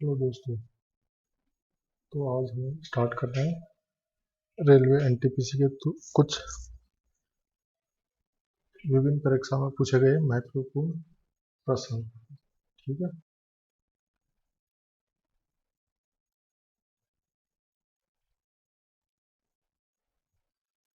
Hello दोस्तों। तो आज हम स्टार्ट कर रहे हैं रेलवे एनटीपीसी के कुछ विभिन्न परीक्षा में पूछे गए महत्वपूर्ण प्रश्न। ठीक है,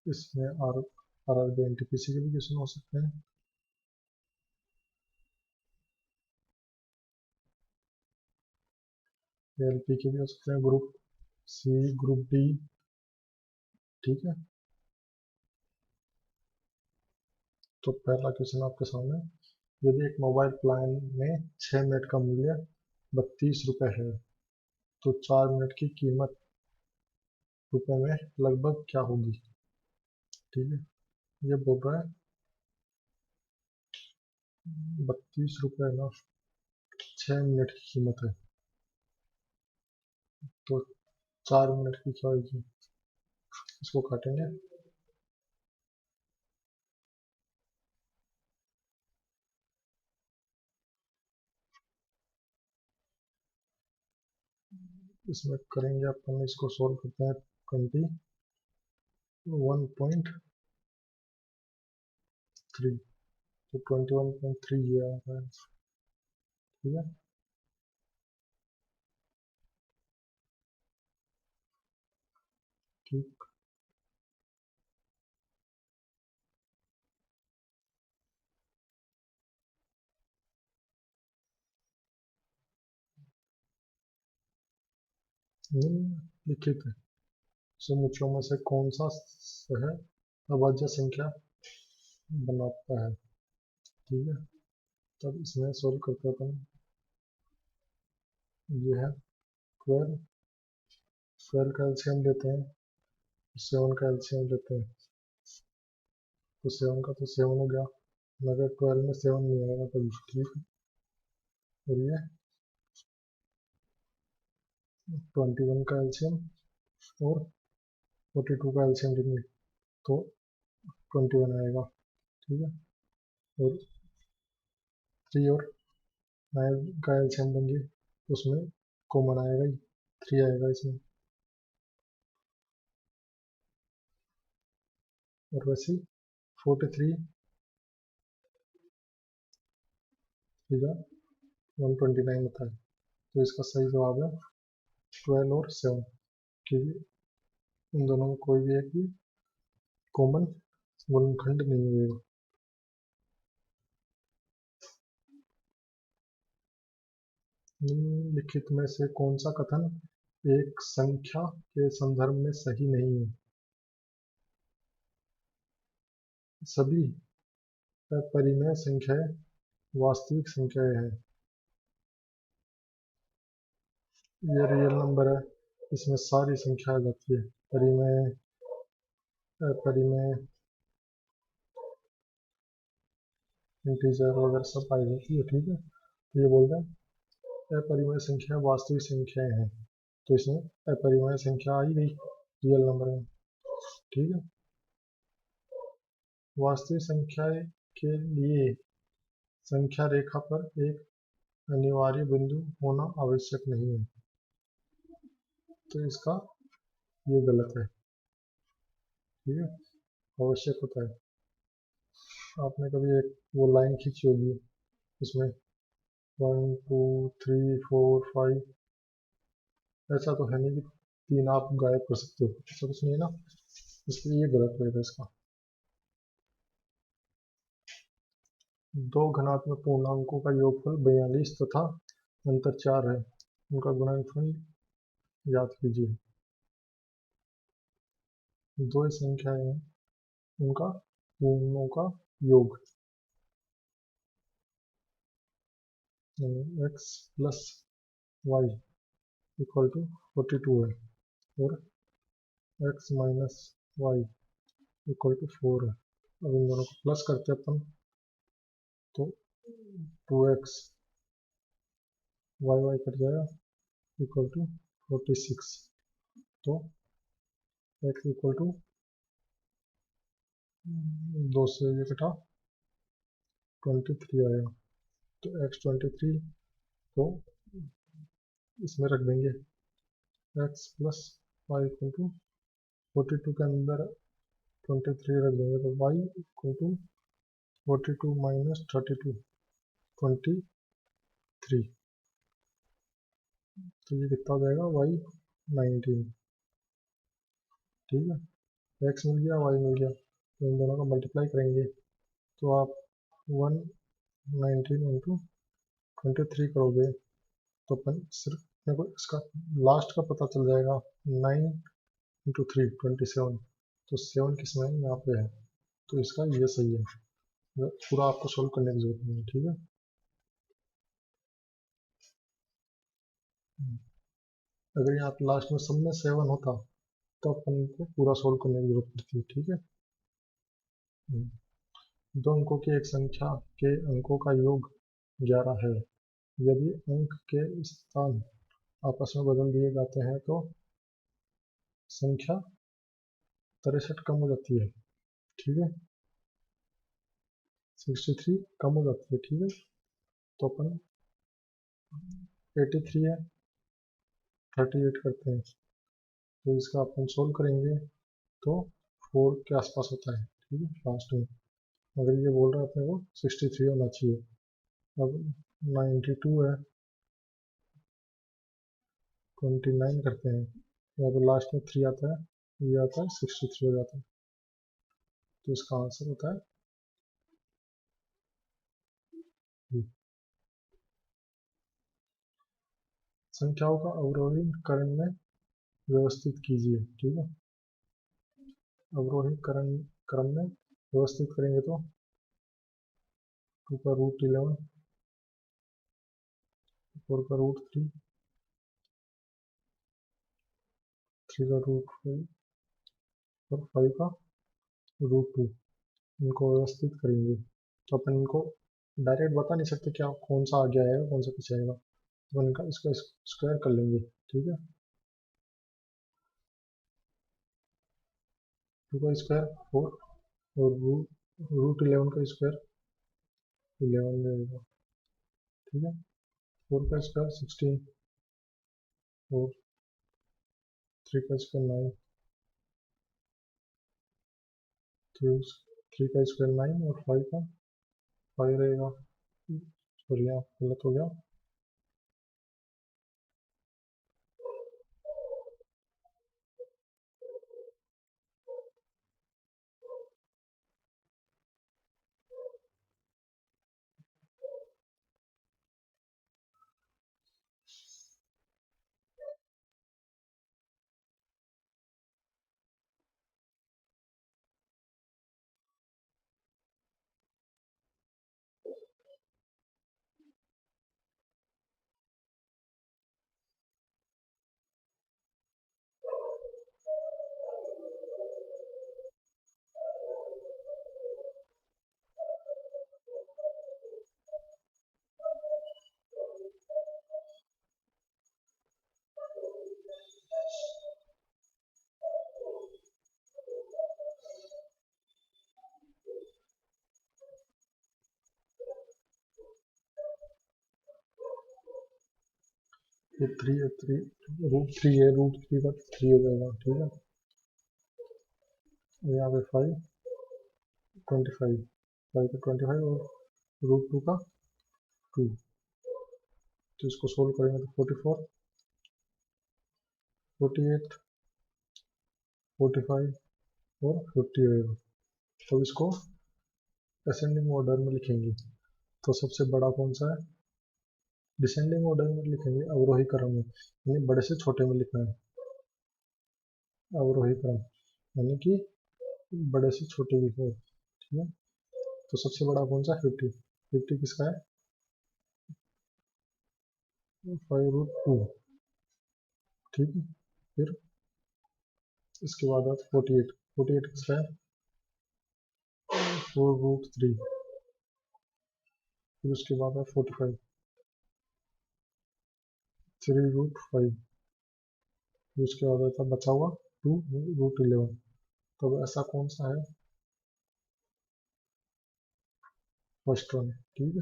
इसमें आरआरबी एनटीपीसी के भी क्वेश्चन हो सकते हैं, एलपी के भी हो सकते हैं, ग्रुप सी, ग्रुप डी। ठीक है, तो पहला क्वेश्चन आपके सामने, यदि एक मोबाइल प्लान में 6 मिनट का मूल्य 32 रुपये है तो 4 मिनट की कीमत रुपए में लगभग क्या होगी। ठीक है, ये बोल रहा है 32 रुपये ना, 6 मिनट की कीमत है, तो 4 मिनट की क्या होगी। इसको काटेंगे, इसमें करेंगे अपन, इसको सोल्व करते हैं। 21.3, तो 21.3 ये आ रहा है। ठीक है, ठीक। निम्नलिखित समुच्चयों में से कौन सा सह अभाज्य संख्या बनाता है। ठीक है, तब इसमें सोल्व करते हैं अपन। ये है 12, 12 का एलसीएम लेते हैं, 7 का एलसीएम लेते हैं, तो 7 का तो 7 हो गया, मगर 12 में 7 नहीं आएगा कभी। ठीक है, और ये 21 का एलसीएम और 42 का एलसीएम लेंगे तो 21 आएगा। ठीक है, और 3 और 9 का एलसीएम लेंगे, उसमें कॉमन आएगा ही, 3 आएगा इसमें। और वैसे 43 का 129 होता है, तो इसका सही जवाब है 12 और 7, क्योंकि इन दोनों में कोई भी एक भी कॉमन गुणनखंड नहीं होगा। निम्नलिखित में से कौन सा कथन एक संख्या के संदर्भ में सही नहीं है। सभी अपरिमेय संख्याएं वास्तविक संख्याएं हैं। ये रियल नंबर है, इसमें सारी संख्या आ जाती है, परिमेय, अपरिमेय, इंटीजर वगैरह सब पाई जाती है। ठीक है, ये बोल रहे हैं अपरिमेय संख्या वास्तविक संख्याएं हैं, तो इसमें अपरिमेय संख्या आई गई रियल नंबर में। ठीक है, वास्तविक संख्या के लिए संख्या रेखा पर एक अनिवार्य बिंदु होना आवश्यक नहीं है, तो इसका ये गलत है। ठीक है, आवश्यक होता है। आपने कभी एक वो लाइन खींची होगी, उसमें 1 2 3 4 5, ऐसा तो है नहीं कि 3 आप गायब कर सकते हो, ऐसा कुछ नहीं है ना, इसलिए ये गलत रहेगा इसका। दो घनात्मक पूर्णांकों का योगफल 42 तथा अंतर 4 है, उनका गुणनफल याद कीजिए। दो संख्याएं हैं, उनका पूर्णों का योग x plus y equal to 42 है, और x minus y equal to 4 है। अब इन दोनों को प्लस करते अपन, तो 2x वाई वाई कट जाएगा इक्वल टू 46, तो x इक्वल टू 2 से ये कटा 23 आएगा, तो x 23, तो इसमें रख देंगे x plus y equal to 42 के अंदर 23 रख देंगे तो y इक्वल टू 42 माइनस 32 23। तो ये कितना हो जाएगा y 19। ठीक है, x मिल गया y मिल गया, तो इन दोनों का मल्टीप्लाई करेंगे तो आप 119 इंटू 23 करोगे तो अपन सिर्फ मेरे को इसका लास्ट का पता चल जाएगा। 9 इंटू 3 27, तो 7 किस में यहाँ पे है, तो इसका ये सही है। पूरा आपको सोल्व करने की जरूरत नहीं है। ठीक है, अगर यहाँ पे लास्ट में सब में 7 होता तो अपन को पूरा सोल्व करने की जरूरत पड़ती। ठीक है, दो अंकों की एक संख्या के अंकों का योग 11 है। यदि अंक के स्थान आपस में बदल दिए जाते हैं तो संख्या 63 कम हो जाती है। ठीक है, 63 कम हो जाती है। ठीक है, तो अपन 83 है 38 करते हैं, तो इसका अपन सोल्व करेंगे तो 4 के आसपास होता है। ठीक है, लास्ट में अगर ये बोल रहा है अपने को 63 होना चाहिए। अब 92 है 29 करते हैं, यहाँ पे लास्ट में 3 आता है, ये आता है 63 हो जाता है, तो इसका आंसर होता है B। संख्याओं का अवरोही क्रम में व्यवस्थित कीजिए। ठीक है, अवरोही क्रम में व्यवस्थित करेंगे तो 2 का रूट 11, 4 का रूट 3, 3 का रूट 5 और 5 का रूट 2, इनको व्यवस्थित करेंगे तो अपन इनको डायरेक्ट बता नहीं सकते क्या कौन सा आगे आएगा कौन सा पीछे आएगा, तो इनका इसका स्क्वायर कर लेंगे। ठीक है, 2 का स्क्वायर 4 और रूट 11 का स्क्वायर 11 रहेगा। ठीक है, 4 का स्क्वायर 16 और 3 का स्क्वायर 9, 3 का स्क्वायर 9 और 5 का 5 रहेगा। सॉरी यहाँ गलत हो गया। ये 3 है, 3 रूट 3 है, रूट 3 का 3 हो जाएगा। ठीक है, और यहाँ पे 5 25, 5 का 25 और रूट 2 का 2, तो इसको सोल्व करेंगे तो 44 48 45 और 50 रहेगा। तो इसको असेंडिंग ऑर्डर में लिखेंगे तो सबसे बड़ा कौन सा है, डिसेंडिंग ऑर्डर में लिखेंगे अवरोही क्रम में, यानी बड़े से छोटे में लिखना है अवरोही क्रम, यानी कि बड़े से छोटे की ओर। ठीक है, तो सबसे बड़ा कौन सा 50, 50 किसका है 5√2। ठीक है, फिर इसके बाद आता 48, 48 किसका है 4√3, फिर उसके बाद है 45 3√5, फिर उसके बाद आता बचा हुआ 2√11। तो अब ऐसा कौन सा है फर्स्ट वन। ठीक है,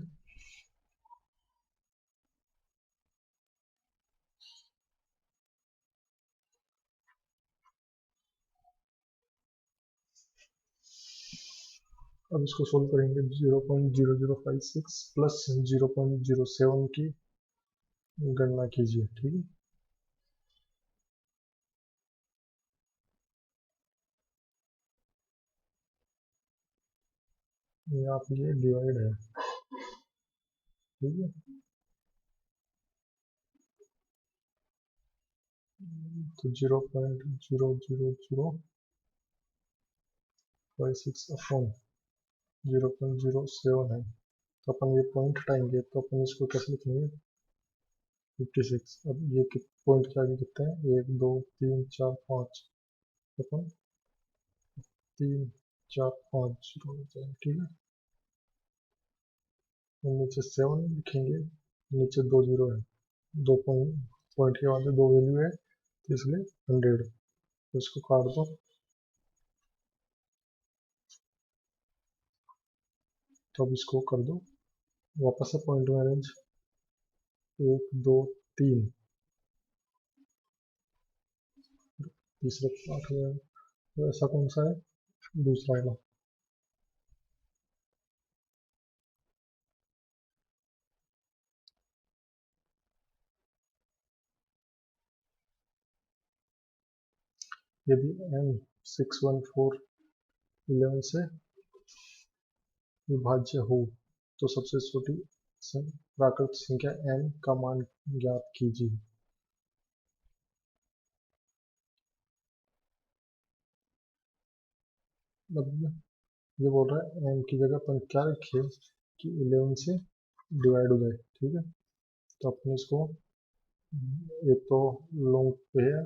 अब इसको सोल्व करेंगे 0.0056 प्लस 0.07 की गणना कीजिए। ठीक है, ये आप ये डिवाइड है। ठीक है, तो 0.00056 अपॉन 0.07 है, तो अपन ये पॉइंट हटाएंगे तो अपन इसको कैसे लिखेंगे 56। अब ये पॉइंट के आगे कितने हैं 1 2 3 4 5, अपन 3 4 5 0 हो जाएगा। ठीक है, और नीचे 7 लिखेंगे, नीचे 2 जीरो है, दो पॉइंट के बाद दो वैल्यू है तो इसलिए 100, तो इसको काट दो। तो अब इसको कर दो वापस से पॉइंट में अरेंज, 1 2 3, तीसरे पार्ट में। तो ऐसा कौन सा है दूसरा वाला। यदि M614 11 से विभाज्य हो तो सबसे छोटी प्राकृत संख्या n का मान ज्ञात कीजिए। मतलब ये बोल रहा है m की जगह अपन क्या रखिए कि 11 से डिवाइड हो जाए। ठीक है, तो अपन इसको एक तो लॉन्ग पे है,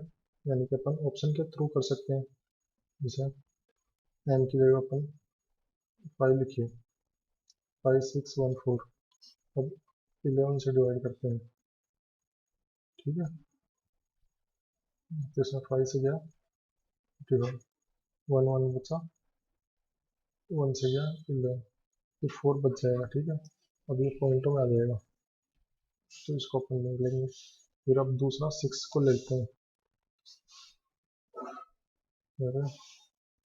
यानी कि अपन ऑप्शन के थ्रू कर सकते हैं। जैसे m की जगह अपन 5 लिखिए, 5614। अब 11 से डिवाइड करते हैं। ठीक है, तो इसमें 5 से गया 55, 1 1 बचा, 1 से गया 11, फिर 4 बच जाएगा। ठीक है, अब ये पॉइंटों में आ जाएगा, तो इसको अपन ले लेंगे। फिर अब दूसरा 6 को लेते हैं,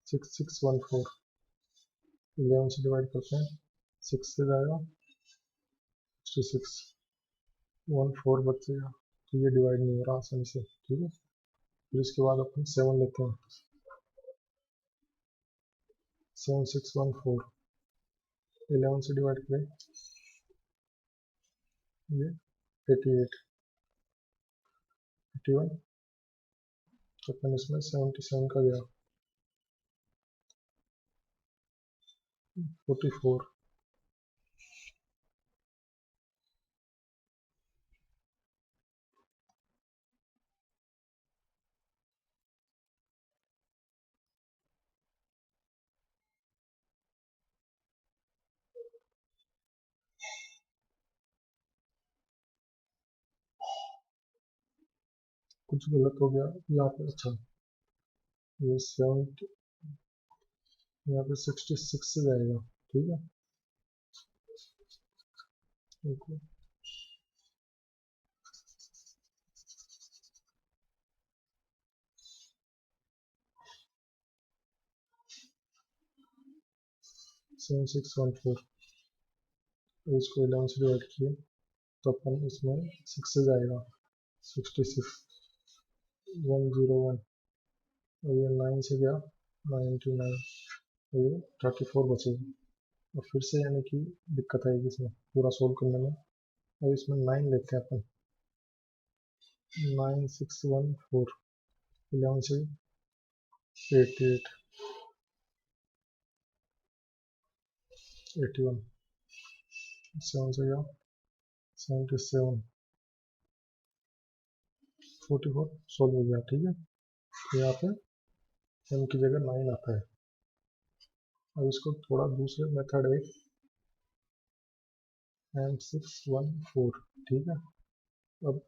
6614, 11 से डिवाइड करते हैं, 6 से जाएगा 66, 1 4 बचेगा, तो ये डिवाइड नहीं हो रहा आसानी से। ठीक है, फिर इसके बाद अपन 7 लेते हैं, 7614, 11 से डिवाइड करें, ये 88, 81, तो अपन इसमें 77 का गया, 44, कुछ गलत हो गया यहाँ पे। अच्छा, ये 70, यहाँ पे 66 से जाएगा। ठीक है, देखो 7614, इसको 11 से डिवाइड किए तो अपन इसमें 6 से जाएगा 66, 101, और ये 9 से गया 99, और ये 34 बचेगा। और फिर से यानी कि दिक्कत आएगी इसमें पूरा सोल्व करने में। अब इसमें 9 लेते हैं अपन, 9614, 11 से 88, 81, 7 से गया 77, 44, सोल्व हो गया। ठीक है, तो यहाँ पे m की जगह 9 आता है। अब इसको थोड़ा दूसरे मेथड है, M614। ठीक है, अब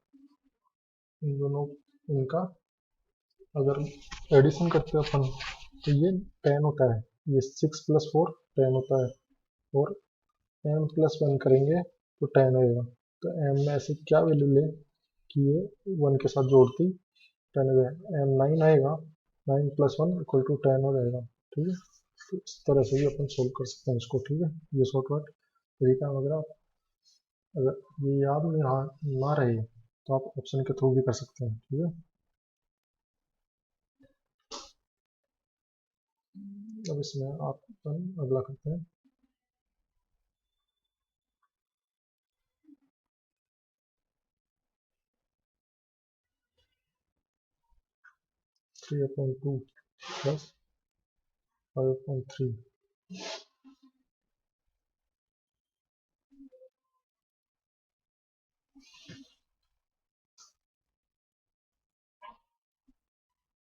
इन दोनों, इनका अगर एडिशन करते हैं अपन तो ये 10 होता है, ये 6 + 4 10 होता है, और m+1 करेंगे तो 10 होएगा। तो m में ऐसे क्या वैल्यू ले कि ये 1 के साथ जोड़ती 10 हो जाए, m 9 आएगा, 9 + 1 = 10 हो जाएगा। ठीक है, तो इस तरह से भी अपन सोल्व कर सकते हैं इसको, ठीक है। ये शॉर्टकट तरीका है। अगर आप, अगर ये याद में ना रहे तो आप ऑप्शन के थ्रू भी कर सकते हैं, ठीक है। अब इसमें आप अगला करते हैं। Three upon two plus 5/3।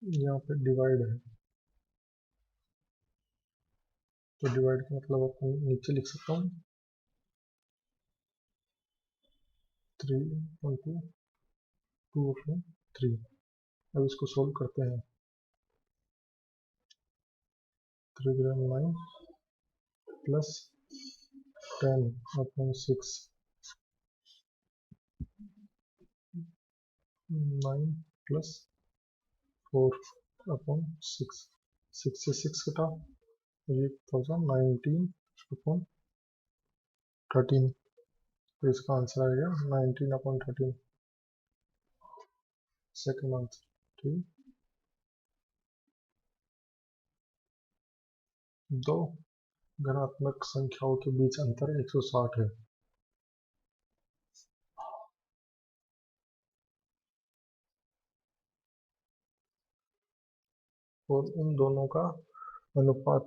यहाँ पे डिवाइड है, तो डिवाइड का मतलब अपन नीचे लिख सकता हूँ 3/2 2/3। अब इसको सोल्व करते हैं। 3/9 प्लस 10/6, 9 प्लस 4/6, 6 से 6 कटा, ये 19/13। तो इसका आंसर आएगा 19/13 सेकेंड आंसर, ठीक। दो धनात्मक संख्याओं के बीच अंतर 160 है और उन दोनों का अनुपात